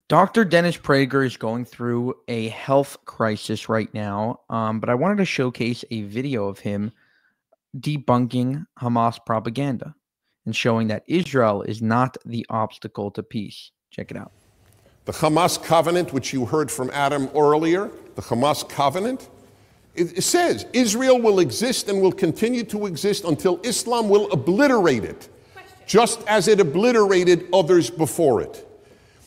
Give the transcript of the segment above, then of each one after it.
Dr. Dennis Prager is going through a health crisis right now, but I wanted to showcase a video of him debunking Hamas propaganda and showing that Israel is not the obstacle to peace. Check it out. The Hamas covenant, which you heard from Adam earlier, the Hamas covenant, it says Israel will exist and will continue to exist until Islam will obliterate it, just as it obliterated others before it.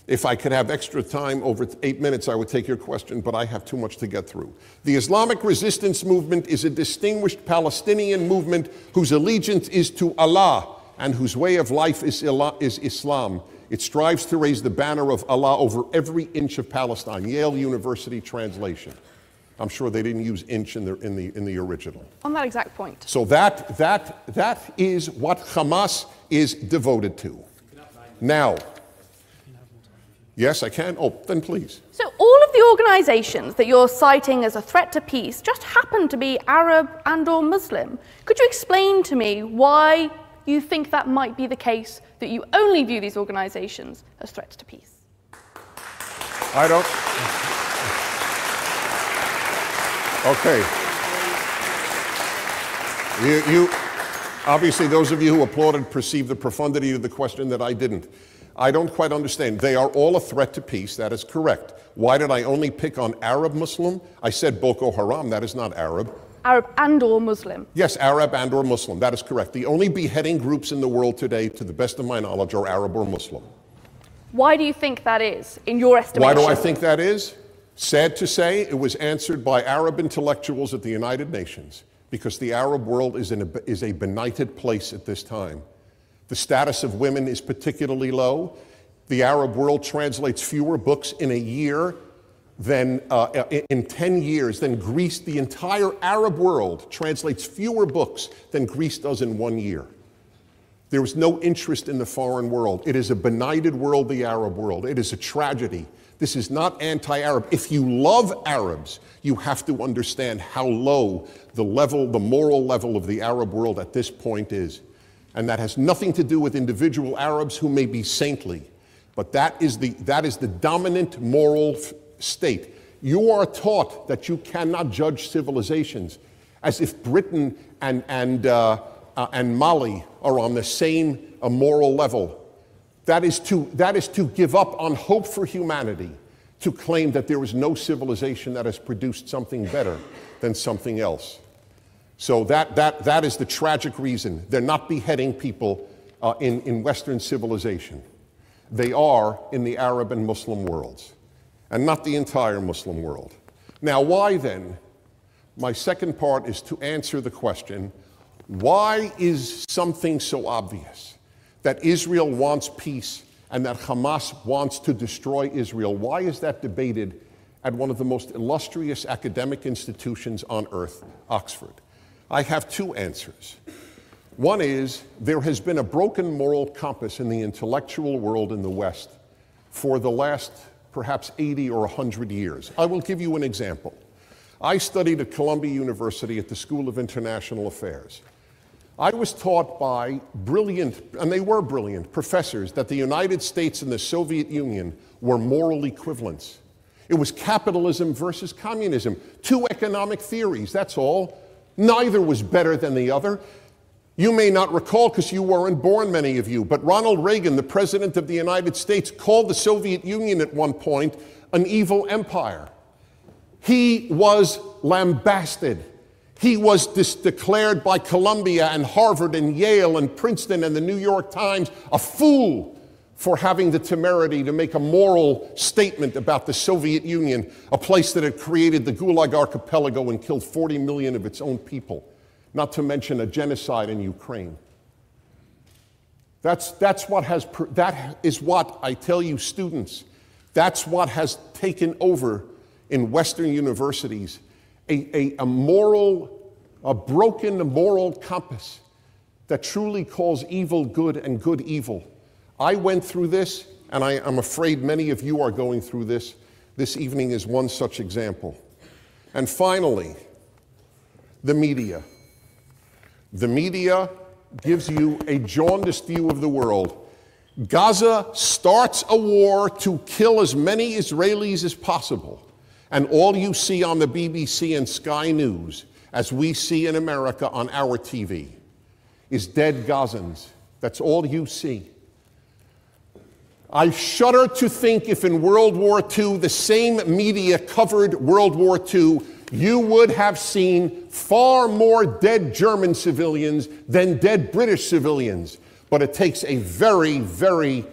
If I could have extra time, over 8 minutes, I would take your question, but I have too much to get through. The Islamic resistance movement is a distinguished Palestinian movement whose allegiance is to Allah and whose way of life is Islam. It strives to raise the banner of Allah over every inch of Palestine. Yale University translation. I'm sure they didn't use inch in the original. On that exact point. So that is what Hamas is devoted to. Now, yes, I can. Oh, then please. So all of the organizations that you're citing as a threat to peace just happen to be Arab and or Muslim. Could you explain to me why you think that might be the case, that you only view these organizations as threats to peace? I don't. Okay. You obviously, those of you who applauded perceived the profundity of the question that I didn't. I don't quite understand. They are all a threat to peace. That is correct. Why did I only pick on Arab Muslim? I said Boko Haram. That is not Arab. Arab and or Muslim. Yes, Arab and or Muslim. That is correct. The only beheading groups in the world today, to the best of my knowledge, are Arab or Muslim. Why do you think that is, in your estimation? Why do I think that is? Sad to say, it was answered by Arab intellectuals at the United Nations, because the Arab world is a benighted place at this time. The status of women is particularly low. The Arab world translates fewer books in a year than in 10 years than Greece. The entire Arab world translates fewer books than Greece does in 1 year. There is no interest in the foreign world. It is a benighted world, the Arab world. It is a tragedy. This is not anti-Arab. If you love Arabs, you have to understand how low the moral level of the Arab world at this point is. And that has nothing to do with individual Arabs who may be saintly, but that is the dominant moral state. You are taught that you cannot judge civilizations as if Britain and Mali are on the same moral level. That is to give up on hope for humanity, to claim that there is no civilization that has produced something better than something else. So that is the tragic reason. They're not beheading people in Western civilization. They are in the Arab and Muslim worlds, and not the entire Muslim world. Now, why then? My second part is to answer the question, why is something so obvious that Israel wants peace and that Hamas wants to destroy Israel? Why is that debated at one of the most illustrious academic institutions on earth, Oxford? I have two answers. One is, there has been a broken moral compass in the intellectual world in the West for the last perhaps 80 or 100 years. I will give you an example. I studied at Columbia University at the School of International Affairs. I was taught by brilliant, and they were brilliant, professors that the United States and the Soviet Union were moral equivalents. It was capitalism versus communism, two economic theories, that's all. Neither was better than the other. You may not recall, because you weren't born, many of you, but Ronald Reagan, the President of the United States, called the Soviet Union at one point an evil empire. He was lambasted. He was declared by Columbia and Harvard and Yale and Princeton and the New York Times a fool for having the temerity to make a moral statement about the Soviet Union, a place that had created the Gulag Archipelago and killed 40 million of its own people, not to mention a genocide in Ukraine. That is what I tell you, students, that's what has taken over in Western universities, a broken moral compass that truly calls evil good and good evil. I went through this, and I'm afraid many of you are going through this. This evening is one such example. And finally, the media. The media gives you a jaundiced view of the world. Gaza starts a war to kill as many Israelis as possible. And all you see on the BBC and Sky News, as we see in America on our TV, is dead Gazans. That's all you see. I shudder to think if in World War II the same media covered World War II, you would have seen far more dead German civilians than dead British civilians. But it takes a very, very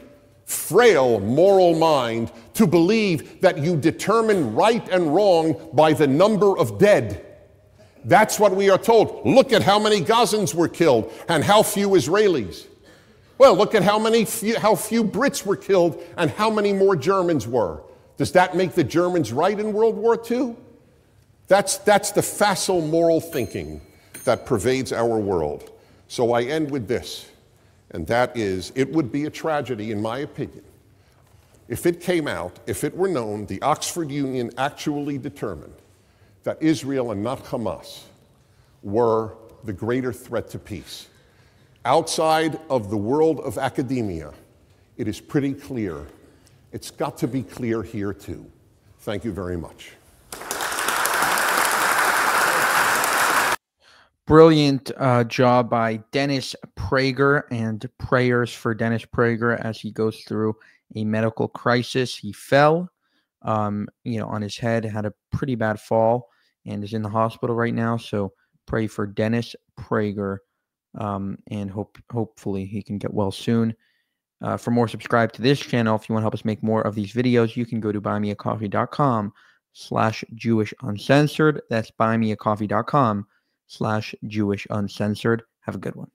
frail moral mind to believe that you determine right and wrong by the number of dead. That's what we are told. Look at how many Gazans were killed and how few Israelis. Well, look at how few Brits were killed and how many more Germans were. Does that make the Germans right in World War II? That's the facile moral thinking that pervades our world. So I end with this, and that is, it would be a tragedy, in my opinion, if it came out, if it were known, the Oxford Union actually determined that Israel and not Hamas were the greater threat to peace. Outside of the world of academia, it is pretty clear. It's got to be clear here too. Thank you very much. Brilliant job by Dennis Prager, and prayers for Dennis Prager as he goes through a medical crisis. He fell, on his head, had a pretty bad fall, and is in the hospital right now. So pray for Dennis Prager, and hopefully he can get well soon. For more, subscribe to this channel. If you want to help us make more of these videos, you can go to buymeacoffee.com/JewishUncensored. That's buymeacoffee.com/JewishUncensored. Have a good one.